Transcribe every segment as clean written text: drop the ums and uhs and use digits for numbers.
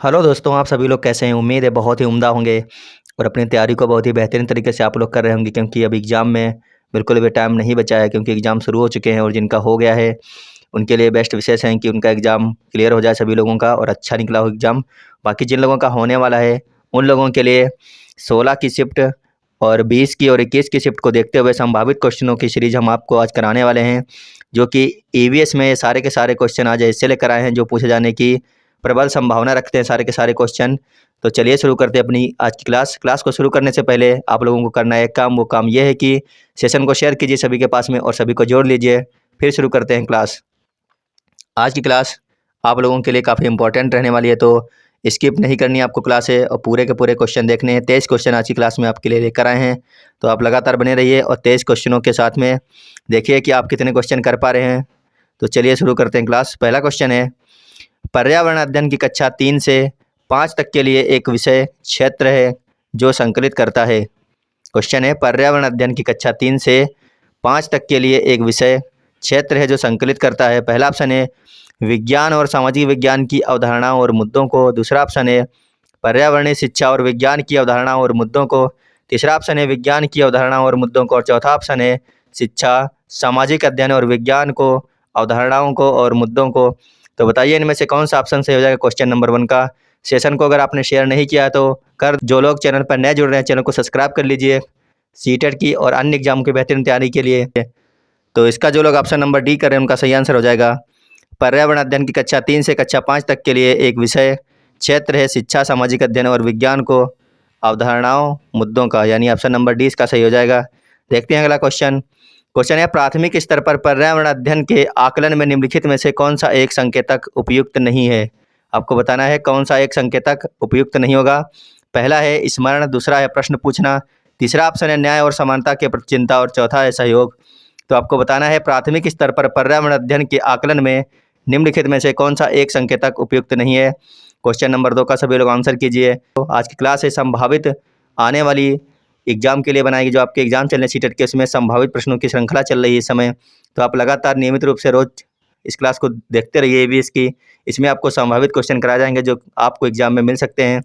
Hello दोस्तों, आप सभी लोग कैसे हैं। उम्मीद है बहुत ही उम्दा होंगे और अपनी तैयारी को बहुत ही बेहतरीन तरीके से आप लोग कर रहे होंगे, क्योंकि अब एग्ज़ाम में बिल्कुल भी टाइम नहीं बचा है, क्योंकि एग्ज़ाम शुरू हो चुके हैं और जिनका हो गया है उनके लिए बेस्ट विशेष हैं कि उनका एग्ज़ाम क्लियर हो जाए सभी लोगों का और अच्छा निकला हो एग्ज़ाम। बाकी जिन लोगों का होने वाला है उन लोगों के लिए 16 की शिफ्ट और 20 की और 21 की शिफ्ट को देखते हुए संभावित क्वेश्चनों की सीरीज हम आपको आज कराने वाले हैं, जो कि ईवीएस में सारे के सारे क्वेश्चन आज ऐसे लेकर आए हैं जो पूछे जाने की प्रबल संभावना रखते हैं सारे के सारे क्वेश्चन। तो चलिए शुरू करते हैं अपनी आज की क्लास को शुरू करने से पहले आप लोगों को करना है एक काम। वो काम ये है कि सेशन को शेयर कीजिए सभी के पास में और सभी को जोड़ लीजिए। फिर शुरू करते हैं क्लास। आज की क्लास आप लोगों के लिए काफ़ी इंपॉर्टेंट रहने वाली है, तो स्किप नहीं करनी है आपको क्लास है और पूरे के पूरे क्वेश्चन देखने हैं। 23 क्वेश्चन आज की क्लास में आपके लिए लेकर आए हैं, तो आप लगातार बने रहिए और 23 क्वेश्चनों के साथ में देखिए कि आप कितने क्वेश्चन कर पा रहे हैं। तो चलिए शुरू करते हैं क्लास। पहला क्वेश्चन है, पर्यावरण अध्ययन की कक्षा 3 से 5 तक के लिए एक विषय क्षेत्र है जो संकलित करता है। क्वेश्चन है, पर्यावरण अध्ययन की कक्षा 3 से 5 तक के लिए एक विषय क्षेत्र है जो संकलित करता है। पहला ऑप्शन है विज्ञान और सामाजिक विज्ञान की अवधारणाओं और मुद्दों को। दूसरा ऑप्शन है पर्यावरणीय शिक्षा और विज्ञान की अवधारणाओं और मुद्दों को। तीसरा ऑप्शन है विज्ञान की अवधारणाओं और मुद्दों को। और चौथा ऑप्शन है शिक्षा, सामाजिक अध्ययन और विज्ञान को, अवधारणाओं को और मुद्दों को। तो बताइए इनमें से कौन सा ऑप्शन सही हो जाएगा क्वेश्चन नंबर 1 का। सेशन को अगर आपने शेयर नहीं किया तो कर, जो लोग चैनल पर नए जुड़ रहे हैं चैनल को सब्सक्राइब कर लीजिए सीटेट की और अन्य एग्जाम की बेहतरीन तैयारी के लिए। तो इसका जो लोग ऑप्शन नंबर डी कर रहे हैं उनका सही आंसर हो जाएगा पर्यावरण अध्ययन की कक्षा 3 से कक्षा 5 तक के लिए एक विषय क्षेत्र है शिक्षा, सामाजिक अध्ययन और विज्ञान को, अवधारणाओं, मुद्दों का, यानी ऑप्शन नंबर डी इसका सही हो जाएगा। देखते हैं अगला क्वेश्चन। क्वेश्चन है, प्राथमिक स्तर पर पर्यावरण अध्ययन के आकलन में निम्नलिखित में से कौन सा एक संकेतक उपयुक्त नहीं है। आपको बताना है कौन सा एक संकेतक उपयुक्त नहीं होगा। पहला है स्मरण, दूसरा है प्रश्न पूछना, तीसरा ऑप्शन है न्याय और समानता के प्रति चिंता और चौथा है सहयोग। तो आपको बताना है प्राथमिक स्तर पर पर्यावरण अध्ययन के आकलन में निम्नलिखित में से कौन सा एक संकेतक उपयुक्त नहीं है। क्वेश्चन नंबर 2 का सभी लोग आंसर कीजिए। तो आज की क्लास है संभावित आने वाली एग्जाम के लिए बनाएगी, जो आपके एग्जाम चल रहे हैं सीटेट के, उसमें संभावित प्रश्नों की श्रृंखला चल रही है इस समय। तो आप लगातार नियमित रूप से रोज इस क्लास को देखते रहिए ईवीएस की। इसमें आपको संभावित क्वेश्चन कराए जाएंगे जो आपको एग्जाम में मिल सकते हैं।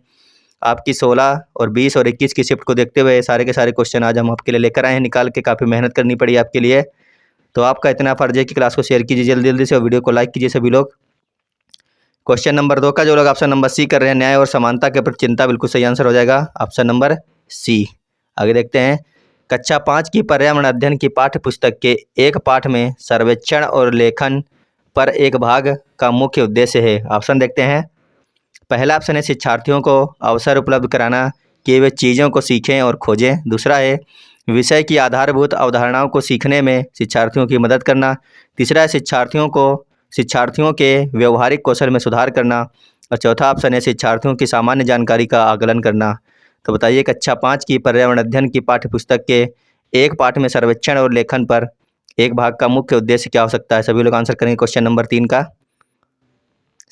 आपकी 16 और 20 और 21 की शिफ्ट को देखते हुए सारे के सारे क्वेश्चन आज हम आपके लिए लेकर आए हैं निकाल के। काफ़ी मेहनत करनी पड़ी आपके लिए, तो आपका इतना फर्ज है कि क्लास को शेयर कीजिए जल्दी जल्दी से और वीडियो को लाइक कीजिए सभी लोग। क्वेश्चन नंबर 2 का जो लोग ऑप्शन नंबर सी कर रहे हैं, न्याय और समानता के प्रति चिंता, बिल्कुल सही आंसर हो जाएगा ऑप्शन नंबर सी। आगे देखते हैं, कक्षा 5 की पर्यावरण अध्ययन की पाठ्य पुस्तक के एक पाठ में सर्वेक्षण और लेखन पर एक भाग का मुख्य उद्देश्य है। ऑप्शन देखते हैं। पहला ऑप्शन है शिक्षार्थियों को अवसर उपलब्ध कराना कि वे चीज़ों को सीखें और खोजें। दूसरा है विषय की आधारभूत अवधारणाओं को सीखने में शिक्षार्थियों की मदद करना। तीसरा है शिक्षार्थियों के व्यवहारिक कौशल में सुधार करना। और चौथा ऑप्शन है शिक्षार्थियों की सामान्य जानकारी का आकलन करना। तो बताइए कक्षा 5 की पर्यावरण अध्ययन की पाठ्य पुस्तक के एक पाठ में सर्वेक्षण और लेखन पर एक भाग का मुख्य उद्देश्य क्या हो सकता है। सभी लोग आंसर करेंगे क्वेश्चन नंबर 3 का।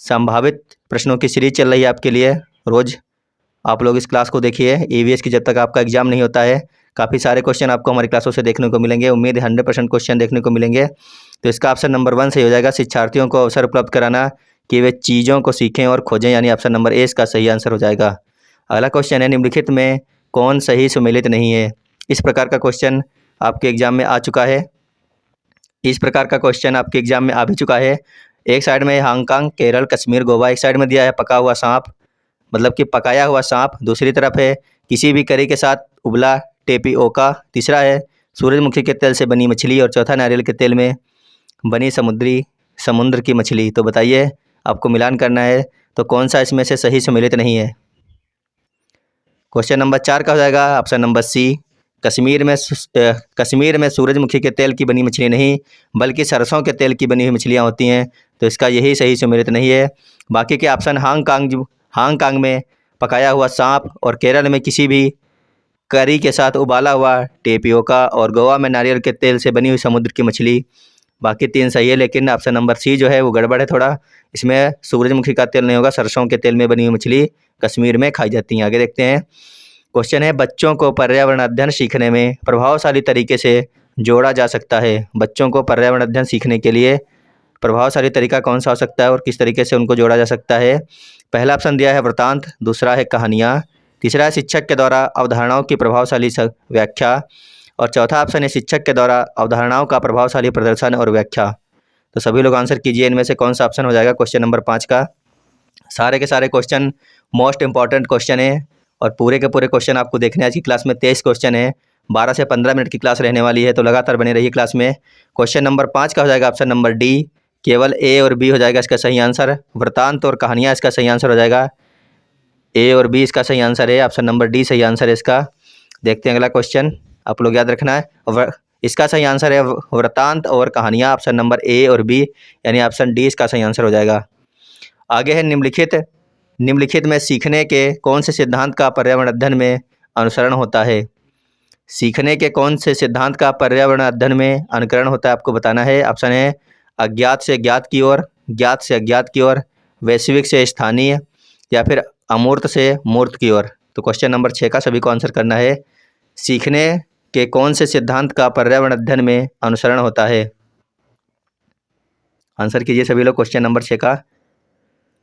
संभावित प्रश्नों की सीरीज चल रही है आपके लिए, रोज आप लोग इस क्लास को देखिए ईवीएस की जब तक आपका एग्जाम नहीं होता है। काफ़ी सारे क्वेश्चन आपको हमारी क्लासों से देखने को मिलेंगे, उम्मीद है 100% क्वेश्चन देखने को मिलेंगे। तो इसका ऑप्शन नंबर 1 सही हो जाएगा, शिक्षार्थियों को अवसर उपलब्ध कराना कि वे चीज़ों को सीखें और खोजें, यानी ऑप्शन नंबर ए इसका सही आंसर हो जाएगा। अगला क्वेश्चन है, निम्नलिखित में कौन सही सुमेलित नहीं है। इस प्रकार का क्वेश्चन आपके एग्जाम में आ चुका है। इस प्रकार का क्वेश्चन आपके एग्जाम में आ भी चुका है। एक साइड में हांगकांग, केरल, कश्मीर, गोवा। एक साइड में दिया है पका हुआ सांप, मतलब कि पकाया हुआ सांप। दूसरी तरफ है किसी भी करी के साथ उबला टेपिओका। तीसरा है सूरजमुखी के तेल से बनी मछली और चौथा नारियल के तेल में बनी समुद्र की मछली। तो बताइए आपको मिलान करना है तो कौन सा इसमें से सही सुमेलित नहीं है। क्वेश्चन नंबर 4 का हो जाएगा ऑप्शन नंबर सी। कश्मीर में सूरजमुखी के तेल की बनी मछली नहीं बल्कि सरसों के तेल की बनी हुई मछलियाँ होती हैं, तो इसका यही सही सुमेलित नहीं है। बाकी के ऑप्शन हांगकांग में पकाया हुआ सांप और केरल में किसी भी करी के साथ उबाला हुआ टेपियोका और गोवा में नारियल के तेल से बनी हुई समुद्र की मछली, बाकी 3 सही है। लेकिन ऑप्शन नंबर सी जो है वो गड़बड़ है थोड़ा, इसमें सूरजमुखी का तेल नहीं होगा, सरसों के तेल में बनी हुई मछली कश्मीर में खाई जाती हैं। आगे देखते हैं, क्वेश्चन है बच्चों को पर्यावरण अध्ययन सीखने में प्रभावशाली तरीके से जोड़ा जा सकता है। बच्चों को पर्यावरण अध्ययन सीखने के लिए प्रभावशाली तरीका कौन सा हो सकता है और किस तरीके से उनको जोड़ा जा सकता है। पहला ऑप्शन दिया है वृत्तांत, दूसरा है कहानियाँ, तीसरा है शिक्षक के द्वारा अवधारणाओं की प्रभावशाली व्याख्या और चौथा ऑप्शन है शिक्षक के द्वारा अवधारणाओं का प्रभावशाली प्रदर्शन और व्याख्या। तो सभी लोग आंसर कीजिए, इनमें से कौन सा ऑप्शन हो जाएगा क्वेश्चन नंबर 5 का। सारे के सारे क्वेश्चन मोस्ट इंपॉर्टेंट क्वेश्चन है और पूरे के पूरे क्वेश्चन आपको देखने आज की क्लास में 23 क्वेश्चन है, 12 से 15 मिनट की क्लास रहने वाली है, तो लगातार बने रहिए क्लास में। क्वेश्चन नंबर 5 का हो जाएगा ऑप्शन नंबर डी, केवल ए और बी हो जाएगा इसका सही आंसर। वृत्तांत और कहानियाँ इसका सही आंसर हो जाएगा, ए और बी इसका सही आंसर है, ऑप्शन नंबर डी सही आंसर है इसका। देखते हैं अगला क्वेश्चन, आप लोग याद रखना है इसका सही आंसर है वृत्तांत और कहानियाँ, ऑप्शन नंबर ए और बी, यानी ऑप्शन डी इसका सही आंसर हो जाएगा। आगे है निम्नलिखित में सीखने के कौन से सिद्धांत का पर्यावरण अध्ययन में अनुसरण होता है। सीखने के कौन से सिद्धांत का पर्यावरण अध्ययन में अनुकरण होता है आपको बताना है। ऑप्शन है अज्ञात से ज्ञात की ओर, ज्ञात से अज्ञात की ओर, वैश्विक से स्थानीय, या फिर अमूर्त से मूर्त की ओर। तो क्वेश्चन नंबर 6 का सभी को आंसर करना है। सीखने के कौन से सिद्धांत का पर्यावरण अध्ययन में अनुसरण होता है, आंसर कीजिए सभी लोग क्वेश्चन नंबर 6 का।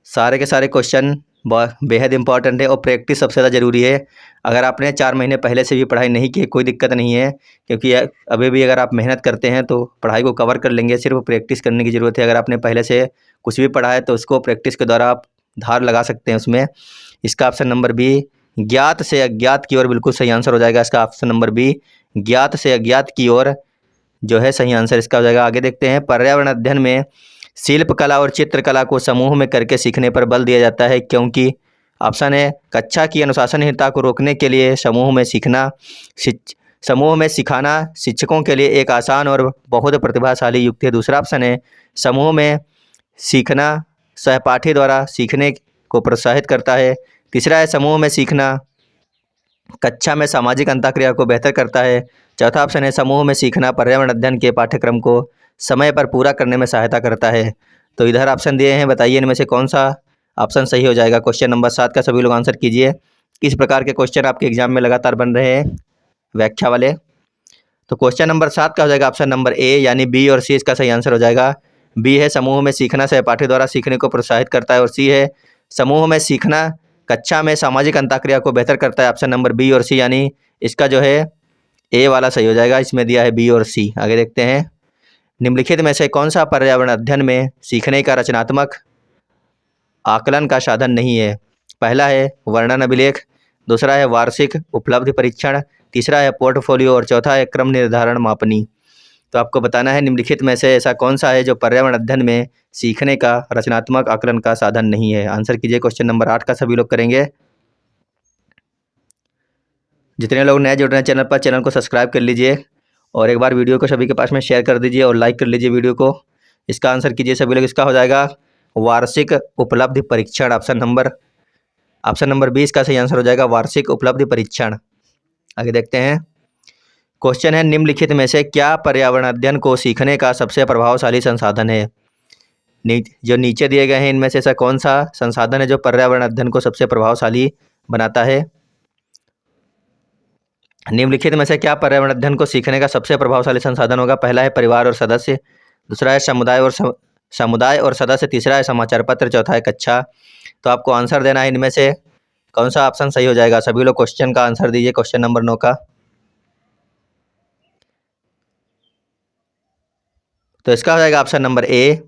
सारे के सारे क्वेश्चन बेहद इंपॉर्टेंट है और प्रैक्टिस सबसे ज़्यादा ज़रूरी है। अगर आपने 4 महीने पहले से भी पढ़ाई नहीं की कोई दिक्कत नहीं है, क्योंकि अभी भी अगर आप मेहनत करते हैं तो पढ़ाई को कवर कर लेंगे, सिर्फ प्रैक्टिस करने की ज़रूरत है। अगर आपने पहले से कुछ भी पढ़ा है तो उसको प्रैक्टिस के द्वारा आप धार लगा सकते हैं उसमें। इसका ऑप्शन नंबर बी, ज्ञात से अज्ञात की ओर बिल्कुल सही आंसर हो जाएगा इसका ऑप्शन नंबर बी, ज्ञात से अज्ञात की ओर जो है सही आंसर इसका हो जाएगा। आगे देखते हैं, पर्यावरण अध्ययन में शिल्पकला और चित्रकला को समूह में करके सीखने पर बल दिया जाता है क्योंकि ऑप्शन है कक्षा की अनुशासनहीनता को रोकने के लिए समूह में सिखाना शिक्षकों के लिए एक आसान और बहुत प्रतिभाशाली युक्ति है। दूसरा ऑप्शन है समूह में सीखना सहपाठी द्वारा सीखने को प्रोत्साहित करता है। तीसरा है समूह में सीखना कक्षा में सामाजिक अंतःक्रिया को बेहतर करता है। चौथा ऑप्शन है समूह में सीखना पर्यावरण अध्ययन के पाठ्यक्रम को समय पर पूरा करने में सहायता करता है। तो इधर ऑप्शन दिए हैं, बताइए इनमें से कौन सा ऑप्शन सही हो जाएगा। क्वेश्चन नंबर 7 का सभी लोग आंसर कीजिए। किस प्रकार के क्वेश्चन आपके एग्जाम में लगातार बन रहे हैं व्याख्या वाले। तो क्वेश्चन नंबर 7 का हो जाएगा ऑप्शन नंबर ए, यानी बी और सी इसका सही आंसर हो जाएगा। बी है समूह में सीखना सहपाठी द्वारा सीखने को प्रोत्साहित करता है और सी है समूह में सीखना कक्षा में सामाजिक अंतःक्रिया को बेहतर करता है। ऑप्शन नंबर बी और सी, यानी इसका जो है ए वाला सही हो जाएगा, इसमें दिया है बी और सी। आगे देखते हैं, निम्नलिखित में से कौन सा पर्यावरण अध्ययन में सीखने का रचनात्मक आकलन का साधन नहीं है। पहला है वर्णन अभिलेख, दूसरा है वार्षिक उपलब्धि परीक्षण, तीसरा है पोर्टफोलियो और चौथा है क्रम निर्धारण मापनी। तो आपको बताना है निम्नलिखित में से ऐसा कौन सा है जो पर्यावरण अध्ययन में सीखने का रचनात्मक आकलन का साधन नहीं है। आंसर कीजिए क्वेश्चन नंबर 8 का सभी लोग करेंगे। जितने लोग नए जुड़ रहे हैं चैनल पर, चैनल को सब्सक्राइब कर लीजिए और एक बार वीडियो को सभी के पास में शेयर कर दीजिए और लाइक कर लीजिए वीडियो को। इसका आंसर कीजिए सभी लोग, इसका हो जाएगा वार्षिक उपलब्धि परीक्षण। ऑप्शन नंबर 20 का सही आंसर हो जाएगा वार्षिक उपलब्धि परीक्षण। आगे देखते हैं, क्वेश्चन है निम्नलिखित में से क्या पर्यावरण अध्ययन को सीखने का सबसे प्रभावशाली संसाधन है। जो नीचे दिए गए हैं इनमें से ऐसा कौन सा संसाधन है जो पर्यावरण अध्ययन को सबसे प्रभावशाली बनाता है। निम्नलिखित में से क्या पर्यावरण अध्ययन को सीखने का सबसे प्रभावशाली संसाधन होगा। पहला है परिवार और सदस्य, दूसरा है समुदाय और सदस्य, तीसरा है समाचार पत्र, चौथा है कक्षा। तो आपको आंसर देना है इनमें से कौन सा ऑप्शन सही हो जाएगा। सभी लोग क्वेश्चन का आंसर दीजिए क्वेश्चन नंबर 9 का। तो इसका हो जाएगा ऑप्शन नंबर ए,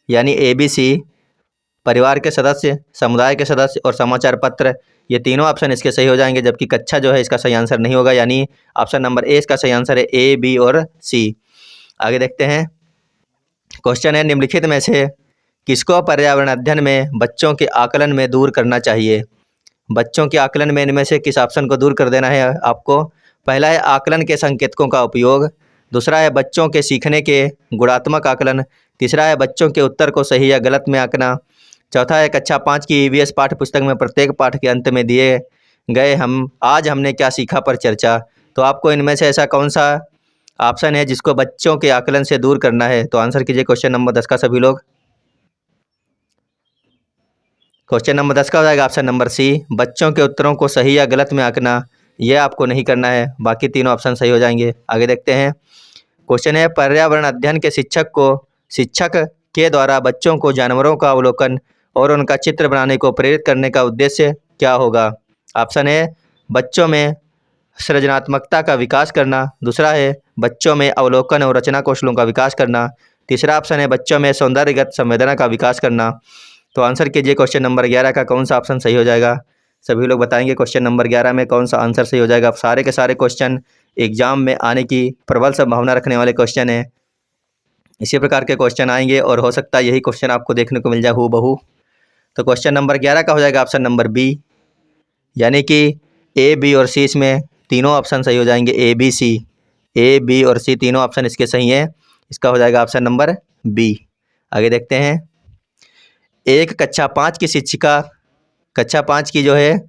यानी ABC, परिवार के सदस्य, समुदाय के सदस्य और समाचार पत्र, ये तीनों ऑप्शन इसके सही हो जाएंगे, जबकि कक्षा जो है इसका सही आंसर नहीं होगा, यानी ऑप्शन नंबर ए इसका सही आंसर है, A, B और C। आगे देखते हैं, क्वेश्चन है निम्नलिखित में से किसको पर्यावरण अध्ययन में बच्चों के आकलन में दूर करना चाहिए। बच्चों के आकलन में इनमें से किस ऑप्शन को दूर कर देना है आपको। पहला है आकलन के संकेतकों का उपयोग, दूसरा है बच्चों के सीखने के गुणात्मक आकलन, तीसरा है बच्चों के उत्तर को सही या गलत में आंकना, चौथा है कक्षा 5 की EVS पाठ्य पुस्तक में प्रत्येक पाठ के अंत में दिए गए आज हमने क्या सीखा पर चर्चा। तो आपको इनमें से ऐसा कौन सा ऑप्शन है जिसको बच्चों के आकलन से दूर करना है। तो आंसर कीजिए क्वेश्चन नंबर 10 का सभी लोग। क्वेश्चन नंबर 10 का हो जाएगा ऑप्शन नंबर C, बच्चों के उत्तरों को सही या गलत में आंकना। यह आपको नहीं करना है, बाकी तीनों ऑप्शन सही हो जाएंगे। आगे देखते हैं, क्वेश्चन है पर्यावरण अध्ययन के शिक्षक के द्वारा बच्चों को जानवरों का अवलोकन और उनका चित्र बनाने को प्रेरित करने का उद्देश्य क्या होगा? ऑप्शन है बच्चों में सृजनात्मकता का विकास करना, दूसरा है बच्चों में अवलोकन और रचना कौशलों का विकास करना, तीसरा ऑप्शन है बच्चों में सौंदर्यगत संवेदना का विकास करना। तो आंसर कीजिए क्वेश्चन नंबर 11 का कौन सा ऑप्शन सही हो जाएगा? सभी लोग बताएंगे क्वेश्चन नंबर 11 में कौन सा आंसर सही हो जाएगा। अब सारे के सारे क्वेश्चन एग्जाम में आने की प्रबल संभावना रखने वाले क्वेश्चन हैं। इसी प्रकार के क्वेश्चन आएंगे और हो सकता है यही क्वेश्चन आपको देखने को मिल जाए हूबहू। तो क्वेश्चन नंबर 11 का हो जाएगा ऑप्शन नंबर बी, यानी कि ए, बी और सी, इसमें तीनों ऑप्शन सही हो जाएंगे। ए, बी, सी, ए, बी और सी तीनों ऑप्शन इसके सही हैं। इसका हो जाएगा ऑप्शन नंबर बी। आगे देखते हैं। एक कक्षा 5 की शिक्षिका, कक्षा 5 की जो है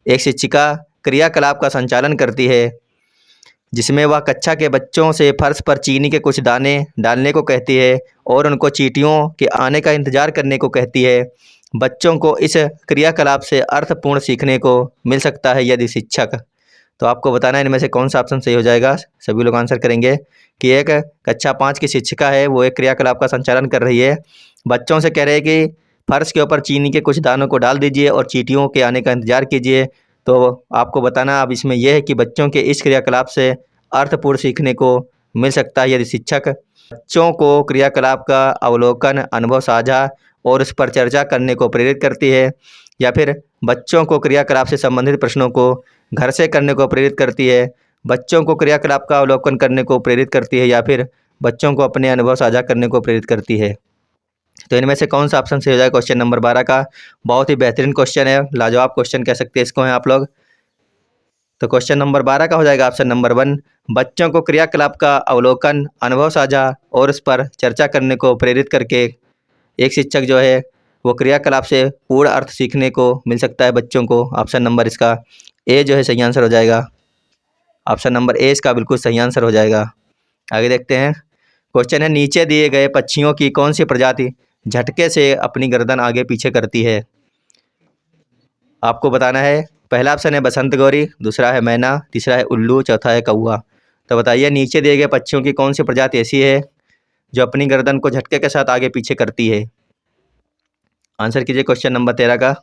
एक शिक्षिका क्रियाकलाप का संचालन करती है जिसमें वह कक्षा के बच्चों से फर्श पर चीनी के कुछ दाने डालने को कहती है और उनको चींटियों के आने का इंतजार करने को कहती है। बच्चों को इस क्रियाकलाप से अर्थपूर्ण सीखने को मिल सकता है यदि शिक्षक। तो आपको बताना है इनमें से कौन सा ऑप्शन सही हो जाएगा। सभी लोग आंसर करेंगे कि एक कक्षा 5 की शिक्षिका है, वो एक क्रियाकलाप का संचालन कर रही है, बच्चों से कह रहे हैं कि फर्श के ऊपर चीनी के कुछ दानों को डाल दीजिए और चींटियों के आने का इंतजार कीजिए। तो आपको बताना अब इसमें यह है कि बच्चों के इस क्रियाकलाप से अर्थपूर्ण सीखने को मिल सकता है यदि शिक्षक बच्चों को क्रियाकलाप का अवलोकन, अनुभव साझा और उस पर चर्चा करने को प्रेरित करती है, या फिर बच्चों को क्रियाकलाप से संबंधित प्रश्नों को घर से करने को प्रेरित करती है, बच्चों को क्रियाकलाप का अवलोकन करने को प्रेरित करती है, या फिर बच्चों को अपने अनुभव साझा करने को प्रेरित करती है। तो इनमें से कौन सा ऑप्शन सही हो जाएगा क्वेश्चन नंबर 12 का? बहुत ही बेहतरीन क्वेश्चन है, लाजवाब क्वेश्चन कह सकते हैं इसको हैं आप लोग। तो क्वेश्चन नंबर 12 का हो जाएगा ऑप्शन नंबर 1, बच्चों को क्रियाकलाप का अवलोकन, अनुभव साझा और उस पर चर्चा करने को प्रेरित करके एक शिक्षक जो है वो क्रियाकलाप से पूर्ण अर्थ सीखने को मिल सकता है बच्चों को। ऑप्शन नंबर इसका ए जो है सही आंसर हो जाएगा। ऑप्शन नंबर ए इसका बिल्कुल सही आंसर हो जाएगा। आगे देखते हैं। क्वेश्चन है नीचे दिए गए पक्षियों की कौन सी प्रजाति झटके से अपनी गर्दन आगे पीछे करती है? आपको बताना है। पहला ऑप्शन है बसंत गौरी, दूसरा है मैना, तीसरा है उल्लू, चौथा है कौआ। तो बताइए नीचे दिए गए पक्षियों की कौन सी प्रजाति ऐसी है जो अपनी गर्दन को झटके के साथ आगे पीछे करती है? आंसर कीजिए क्वेश्चन नंबर 13 का।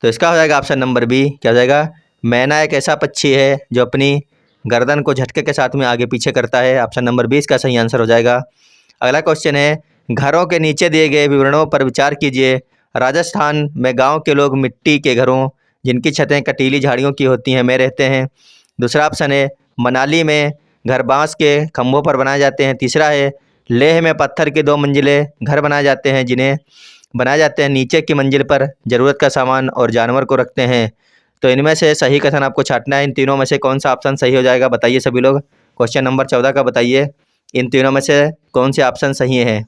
तो इसका हो जाएगा ऑप्शन नंबर बी। क्या हो जाएगा? मैना एक ऐसा पक्षी है जो अपनी गर्दन को झटके के साथ में आगे पीछे करता है। ऑप्शन नंबर 20 का सही आंसर हो जाएगा। अगला क्वेश्चन है घरों के नीचे दिए गए विवरणों पर विचार कीजिए। राजस्थान में गांव के लोग मिट्टी के घरों जिनकी छतें कटीली झाड़ियों की होती हैं में रहते हैं। दूसरा ऑप्शन है मनाली में घर बांस के खंभों पर बनाए जाते हैं। तीसरा है लेह में पत्थर के 2 मंजिले घर बनाए जाते हैं जिन्हें बनाए जाते हैं नीचे की मंजिल पर ज़रूरत का सामान और जानवर को रखते हैं। तो इनमें से सही कथन आपको छांटना है। इन तीनों में से कौन सा ऑप्शन सही हो जाएगा बताइए सभी लोग। क्वेश्चन नंबर 14 का बताइए इन तीनों में से कौन से ऑप्शन सही हैं।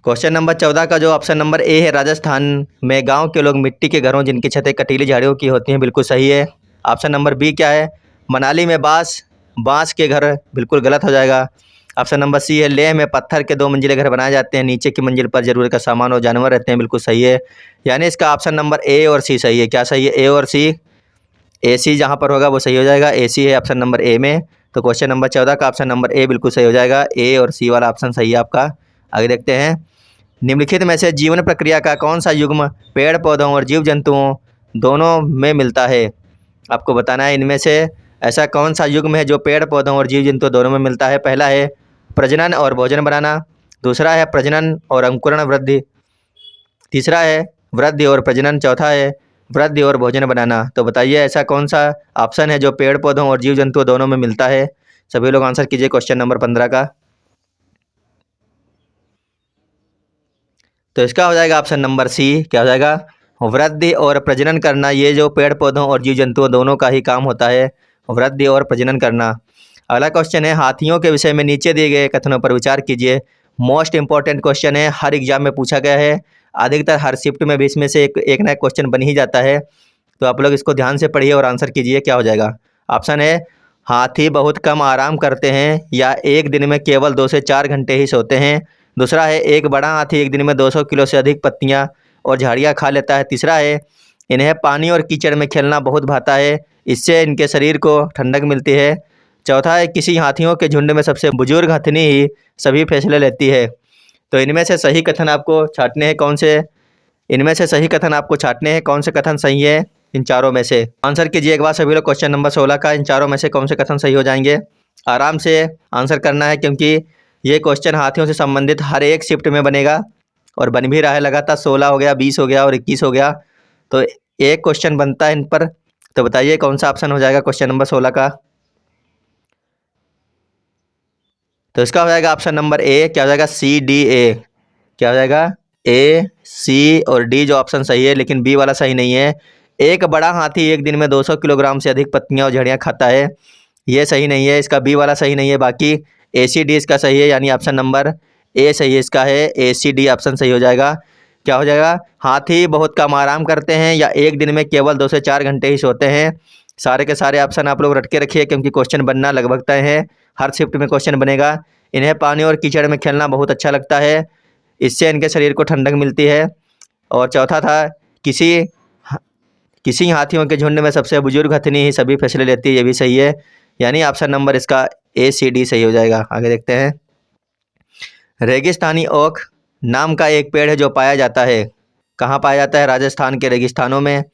क्वेश्चन नंबर 14 का जो ऑप्शन नंबर ए है, राजस्थान में गांव के लोग मिट्टी के घरों जिनकी छतें कटीली झाड़ियों की होती हैं, बिल्कुल सही है। ऑप्शन नंबर बी क्या है? मनाली में बांस के घर, बिल्कुल गलत हो जाएगा। ऑप्शन नंबर सी है लेह में पत्थर के 2 मंजिले घर बनाए जाते हैं, नीचे की मंजिल पर जरूरत का सामान और जानवर रहते हैं, बिल्कुल सही है। यानी इसका ऑप्शन नंबर ए और सी सही है। क्या सही है? ए और सी। ए सी जहाँ पर होगा वो सही हो जाएगा। ए सी है ऑप्शन नंबर ए में। तो क्वेश्चन नंबर 14 का ऑप्शन नंबर ए बिल्कुल सही हो जाएगा। ए और सी वाला ऑप्शन सही है आपका। आगे देखते हैं। निम्नलिखित में से जीवन प्रक्रिया का कौन सा युग्म पेड़ पौधों और जीव जंतुओं दोनों में मिलता है? आपको बताना है इनमें से ऐसा कौन सा युग्म है जो पेड़ पौधों और जीव जंतुओं दोनों में मिलता है। पहला है प्रजनन और भोजन बनाना, दूसरा है प्रजनन और अंकुरण वृद्धि, तीसरा है वृद्धि और प्रजनन, चौथा है वृद्धि और भोजन बनाना। तो बताइए ऐसा कौन सा ऑप्शन है जो पेड़ पौधों और जीव जंतुओं दोनों में मिलता है। सभी लोग आंसर कीजिए क्वेश्चन नंबर 15 का। तो इसका हो जाएगा ऑप्शन नंबर सी। क्या हो जाएगा? वृद्धि और प्रजनन करना। ये जो पेड़ पौधों और जीव जंतुओं दोनों का ही काम होता है, वृद्धि और प्रजनन करना। अगला क्वेश्चन है हाथियों के विषय में नीचे दिए गए कथनों पर विचार कीजिए। मोस्ट इंपॉर्टेंट क्वेश्चन है, हर एग्जाम में पूछा गया है, अधिकतर हर शिफ्ट में भी इसमें से एक ना एक क्वेश्चन बन ही जाता है। तो आप लोग इसको ध्यान से पढ़िए और आंसर कीजिए। क्या हो जाएगा? ऑप्शन है हाथी बहुत कम आराम करते हैं या एक दिन में केवल 2 से 4 घंटे ही सोते हैं। दूसरा है एक बड़ा हाथी एक दिन में 200 किलो से अधिक पत्तियां और झाड़ियां खा लेता है। तीसरा है इन्हें पानी और कीचड़ में खेलना बहुत भाता है, इससे इनके शरीर को ठंडक मिलती है। चौथा है किसी हाथियों के झुंड में सबसे बुजुर्ग हथनी ही सभी फैसले लेती है। तो इनमें से सही कथन आपको छांटने हैं कौन से, इनमें से सही कथन आपको छांटने हैं कौन से कथन सही है इन चारों में से। आंसर कीजिए एक बार सभी लोग क्वेश्चन नंबर 16 का, इन चारों में से कौन से कथन सही हो जाएंगे। आराम से आंसर करना है क्योंकि ये क्वेश्चन हाथियों से संबंधित हर एक शिफ्ट में बनेगा और बन भी रहा है लगातार। 16 हो गया, 20 हो गया और 21 हो गया, तो एक क्वेश्चन बनता है इन पर। तो बताइए कौन सा ऑप्शन हो जाएगा क्वेश्चन नंबर 16 का। तो इसका हो जाएगा ऑप्शन नंबर ए, क्या हो जाएगा सी डी ए, क्या हो जाएगा ए सी और डी जो ऑप्शन सही है, लेकिन बी वाला सही नहीं है। एक बड़ा हाथी एक दिन में 200 किलोग्राम से अधिक पत्तियां और झड़ियाँ खाता है, ये सही नहीं है, इसका बी वाला सही नहीं है। बाकी ए सी डी इसका सही है, यानी ऑप्शन नंबर ए सही है, इसका है ए सी डी ऑप्शन सही हो जाएगा। क्या हो जाएगा, हाथी बहुत कम आराम करते हैं या एक दिन में केवल 2 से 4 घंटे ही सोते हैं। सारे के सारे ऑप्शन आप लोग रट के रखिए क्योंकि क्वेश्चन बनना लगभग तय है, हर शिफ्ट में क्वेश्चन बनेगा। इन्हें पानी और कीचड़ में खेलना बहुत अच्छा लगता है, इससे इनके शरीर को ठंडक मिलती है। और चौथा था किसी हाथियों के झुंड में सबसे बुजुर्ग हथनी ही सभी फैसले लेती है, ये भी सही है, यानी ऑप्शन नंबर इसका ए सी डी सही हो जाएगा। आगे देखते हैं। रेगिस्तानी ओक नाम का एक पेड़ है जो पाया जाता है, कहाँ पाया जाता है, राजस्थान के रेगिस्तानों में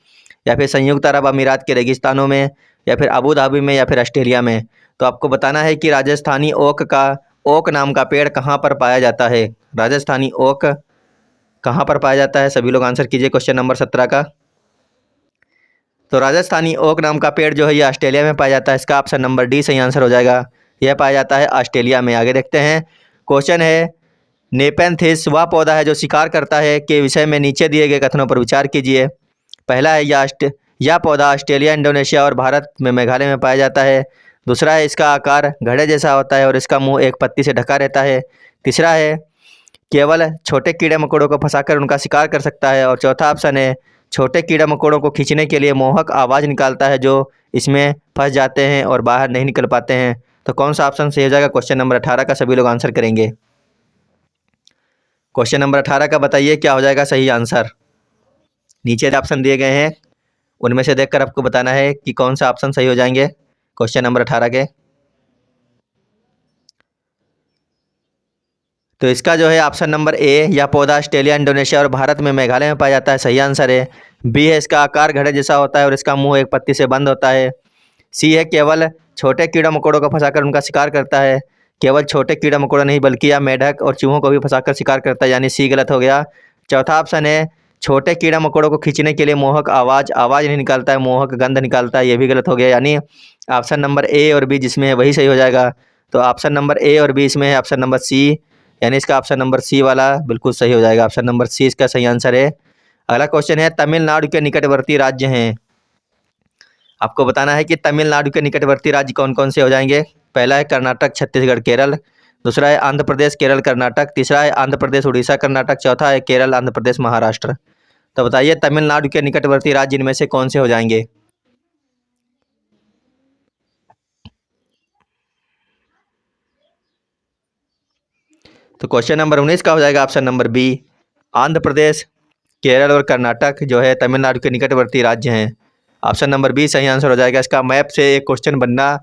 या फिर संयुक्त अरब अमीरात के रेगिस्तानों में या फिर अबू धाबी में या फिर ऑस्ट्रेलिया में। तो आपको बताना है कि राजस्थानी ओक नाम का पेड़ कहाँ पर पाया जाता है, राजस्थानी ओक कहाँ पर पाया जाता है। सभी लोग आंसर कीजिए क्वेश्चन नंबर 17 का। तो राजस्थानी ओक नाम का पेड़ जो है ये ऑस्ट्रेलिया में पाया जाता है, इसका ऑप्शन नंबर डी सही आंसर हो जाएगा, यह पाया जाता है ऑस्ट्रेलिया में। आगे देखते हैं। क्वेश्चन है नेपेंथिस वह पौधा है जो शिकार करता है के विषय में नीचे दिए गए कथनों पर विचार कीजिए। पहला है यह पौधा ऑस्ट्रेलिया, इंडोनेशिया और भारत में मेघालय में पाया जाता है। दूसरा है इसका आकार घड़े जैसा होता है और इसका मुंह एक पत्ती से ढका रहता है। तीसरा है केवल छोटे कीड़े मकोड़ों को फंसाकर उनका शिकार कर सकता है। और चौथा ऑप्शन है छोटे कीड़े मकोड़ों को खींचने के लिए मोहक आवाज़ निकालता है जो इसमें फंस जाते हैं और बाहर नहीं निकल पाते हैं। तो कौन सा ऑप्शन सही हो जाएगा क्वेश्चन नंबर 18 का, सभी लोग आंसर करेंगे। क्वेश्चन नंबर 18 का बताइए क्या हो जाएगा सही आंसर। नीचे ऑप्शन दिए गए हैं, उनमें से देखकर आपको बताना है कि कौन सा ऑप्शन सही हो जाएंगे क्वेश्चन नंबर 18 के। तो इसका जो है ऑप्शन नंबर ए, यह पौधा ऑस्ट्रेलिया, इंडोनेशिया और भारत में मेघालय में पाया जाता है, सही आंसर है। बी है इसका आकार घड़े जैसा होता है और इसका मुंह एक पत्ती से बंद होता है। सी है केवल छोटे कीड़ा मकोड़ों को फंसाकर उनका शिकार करता है, केवल छोटे कीड़ा मकोड़ा नहीं बल्कि यह मेढक और चूहों को भी फंसाकर शिकार करता है, यानी सी गलत हो गया। चौथा ऑप्शन है छोटे कीड़ा मकोड़ों को खींचने के लिए मोहक आवाज़ नहीं निकालता है, मोहक गंध निकालता है, ये भी गलत हो गया, यानी ऑप्शन नंबर ए और बी जिसमें है वही सही हो जाएगा। तो ऑप्शन नंबर ए और बी इसमें है ऑप्शन नंबर सी, यानी इसका ऑप्शन नंबर सी वाला बिल्कुल सही हो जाएगा, ऑप्शन नंबर सी इसका सही आंसर है। अगला क्वेश्चन है तमिलनाडु के निकटवर्ती राज्य हैं, आपको बताना है कि तमिलनाडु के निकटवर्ती राज्य कौन कौन से हो जाएंगे। पहला है कर्नाटक, छत्तीसगढ़, केरल। दूसरा है आंध्र प्रदेश, केरल, कर्नाटक। तीसरा है आंध्र प्रदेश, उड़ीसा, कर्नाटक। चौथा है केरल, आंध्र प्रदेश, महाराष्ट्र। तो बताइए तमिलनाडु के निकटवर्ती राज्य इनमें से कौन से हो जाएंगे। तो क्वेश्चन नंबर 19 का हो जाएगा option number B, Andhra Pradesh, Kerala और कर्नाटक जो है तमिलनाडु के निकटवर्ती राज्य हैं, ऑप्शन नंबर बी सही आंसर हो जाएगा। इसका मैप से एक क्वेश्चन बनना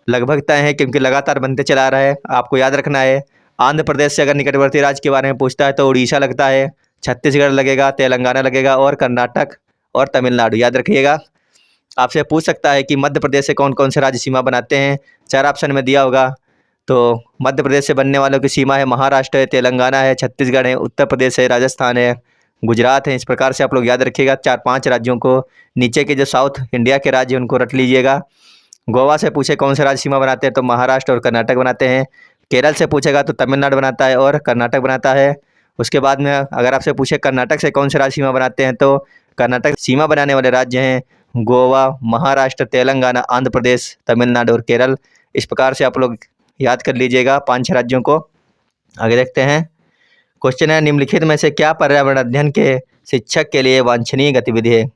लगभग तय है क्योंकि लगातार बनते चला रहा है। आपको याद रखना है आंध्र प्रदेश से अगर निकटवर्ती राज्य के बारे में पूछता है तो उड़ीसा लगता है, छत्तीसगढ़ लगेगा, तेलंगाना लगेगा और कर्नाटक और तमिलनाडु याद रखिएगा। आपसे पूछ सकता है कि मध्य प्रदेश से कौन कौन से राज्य सीमा बनाते हैं, 4 ऑप्शन में दिया होगा। तो मध्य प्रदेश से बनने वालों की सीमा है महाराष्ट्र है, तेलंगाना है, छत्तीसगढ़ है, उत्तर प्रदेश है, राजस्थान है, गुजरात है। इस प्रकार से आप लोग याद रखिएगा 4-5 राज्यों को। नीचे के जो साउथ इंडिया के राज्य उनको रट लीजिएगा। गोवा से पूछे कौन से राज्य सीमा बनाते हैं तो महाराष्ट्र और कर्नाटक बनाते हैं। केरल से पूछेगा तो तमिलनाडु बनाता है और कर्नाटक बनाता है। उसके बाद में अगर आपसे पूछे कर्नाटक से कौन से राज्य सीमा बनाते हैं तो कर्नाटक सीमा बनाने वाले राज्य हैं गोवा, महाराष्ट्र, तेलंगाना, आंध्र प्रदेश, तमिलनाडु और केरल। इस प्रकार से आप लोग याद कर लीजिएगा 5-6 राज्यों को। आगे देखते हैं। क्वेश्चन है निम्नलिखित में से क्या पर्यावरण अध्ययन के शिक्षक के लिए वांछनीय गतिविधि है।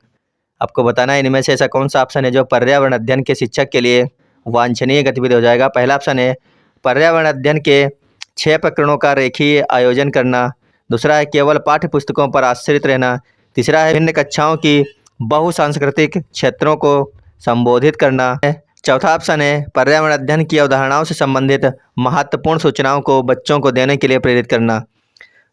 आपको बताना है इनमें से ऐसा कौन सा ऑप्शन है जो पर्यावरण अध्ययन के शिक्षक के लिए वांछनीय गतिविधि हो जाएगा। पहला ऑप्शन है पर्यावरण अध्ययन के 6 प्रकरणों का रेखीय आयोजन करना। दूसरा है केवल पाठ्य पुस्तकों पर आश्रित रहना। तीसरा है विभिन्न कक्षाओं की बहुसांस्कृतिक क्षेत्रों को संबोधित करना है। चौथा ऑप्शन है पर्यावरण अध्ययन की अवधारणाओं से संबंधित महत्वपूर्ण सूचनाओं को बच्चों को देने के लिए प्रेरित करना।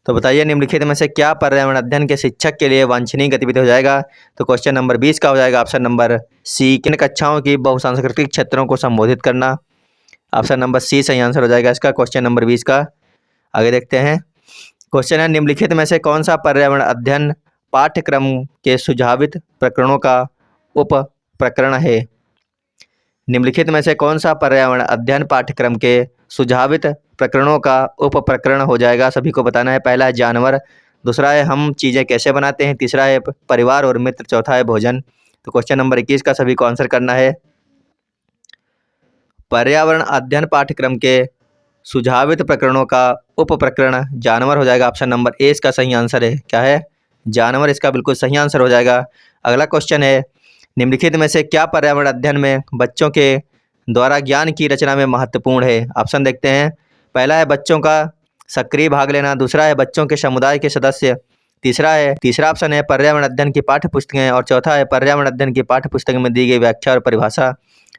तो बताइए निम्नलिखित में से क्या पर्यावरण अध्ययन के शिक्षक के लिए वांछनीय गतिविधि हो जाएगा। तो क्वेश्चन नंबर 20 का हो जाएगा ऑप्शन नंबर सी, किन कक्षाओं की बहुसांस्कृतिक क्षेत्रों को संबोधित करना। ऑप्शन नंबर सी सही आंसर हो जाएगा इसका क्वेश्चन नंबर 20 का। आगे देखते हैं क्वेश्चन है निम्नलिखित में से कौन सा पर्यावरण अध्ययन पाठ्यक्रम के सुझावित प्रकरणों का उप प्रकरण है। निम्नलिखित में से कौन सा पर्यावरण अध्ययन पाठ्यक्रम के सुझावित प्रकरणों का उप प्रकरण हो जाएगा, सभी को बताना है। पहला है जानवर, दूसरा है हम चीज़ें कैसे बनाते हैं, तीसरा है परिवार और मित्र, चौथा है भोजन। तो क्वेश्चन नंबर 21 का सभी को आंसर करना है। पर्यावरण अध्ययन पाठ्यक्रम के सुझावित प्रकरणों का उप प्रकरण जानवर हो जाएगा। ऑप्शन नंबर ए इसका सही आंसर है। क्या है? जानवर इसका बिल्कुल सही आंसर हो जाएगा। अगला क्वेश्चन है निम्नलिखित में से क्या पर्यावरण अध्ययन में बच्चों के द्वारा ज्ञान की रचना में महत्वपूर्ण है। ऑप्शन देखते हैं। पहला है बच्चों का सक्रिय भाग लेना, दूसरा है बच्चों के समुदाय के सदस्य, तीसरा ऑप्शन है पर्यावरण अध्ययन की पाठ्य पुस्तकें और चौथा है पर्यावरण अध्ययन की पाठ्य पुस्तक में दी गई व्याख्या और परिभाषा।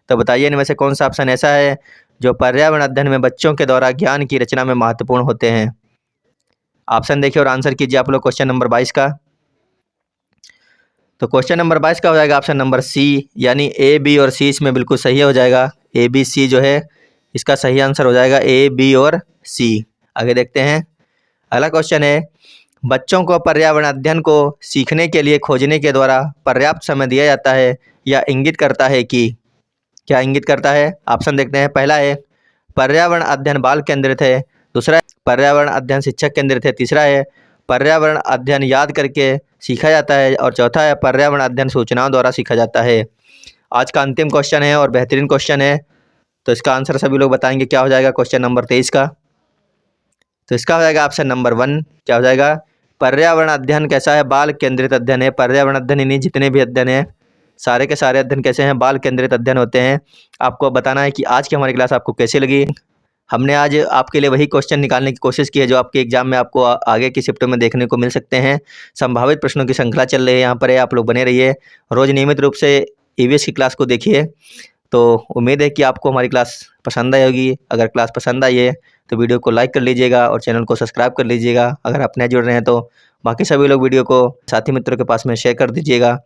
तो बताइए इनमें से कौन सा ऑप्शन ऐसा है जो पर्यावरण अध्ययन में बच्चों के द्वारा ज्ञान की रचना में महत्वपूर्ण होते हैं। ऑप्शन देखिए और आंसर कीजिए आप लोग क्वेश्चन नंबर 22 का। तो क्वेश्चन नंबर 22 का हो जाएगा ऑप्शन नंबर सी, यानी ए, बी और सी इसमें बिल्कुल सही हो जाएगा। ए, बी, सी जो है इसका सही आंसर हो जाएगा ए, बी और सी। आगे देखते हैं अगला क्वेश्चन है बच्चों को पर्यावरण अध्ययन को सीखने के लिए खोजने के द्वारा पर्याप्त समय दिया जाता है या इंगित करता है कि, क्या इंगित करता है। ऑप्शन देखते हैं। पहला है पर्यावरण अध्ययन बाल केंद्रित है, दूसरा है पर्यावरण अध्ययन शिक्षक केंद्रित है, तीसरा है पर्यावरण अध्ययन याद करके सीखा जाता है और चौथा है पर्यावरण अध्ययन सूचनाओं द्वारा सीखा जाता है। आज का अंतिम क्वेश्चन है और बेहतरीन क्वेश्चन है, तो इसका आंसर सभी लोग बताएंगे। क्या हो जाएगा क्वेश्चन नंबर 23 का। तो इसका हो जाएगा ऑप्शन नंबर 1। क्या हो जाएगा? पर्यावरण अध्ययन कैसा है? बाल केंद्रित अध्ययन है। पर्यावरण अध्ययन यानी जितने भी अध्ययन है सारे के सारे अध्ययन कैसे हैं? बाल केंद्रित अध्ययन होते हैं। आपको बताना है कि आज की हमारी क्लास आपको कैसी लगी। हमने आज आपके लिए वही क्वेश्चन निकालने की कोशिश की है जो आपके एग्जाम में आपको आगे की शिफ्टों में देखने को मिल सकते हैं। संभावित प्रश्नों की श्रृंखला चल रही है यहाँ पर, आप लोग बने रहिए। रोज़ नियमित रूप से ईवीएस की क्लास को देखिए। तो उम्मीद है कि आपको हमारी क्लास पसंद आई होगी। अगर क्लास पसंद आई है तो वीडियो को लाइक कर लीजिएगा और चैनल को सब्सक्राइब कर लीजिएगा। अगर आप नए जुड़ रहे हैं तो बाकी सभी लोग वीडियो को साथी मित्रों के पास में शेयर कर दीजिएगा।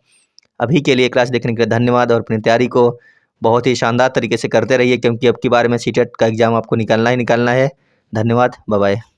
अभी के लिए क्लास देखने के लिए धन्यवाद और अपनी तैयारी को बहुत ही शानदार तरीके से करते रहिए, क्योंकि अब की बार में सीटेट का एग्ज़ाम आपको निकालना ही निकालना है। धन्यवाद, बाय बाय।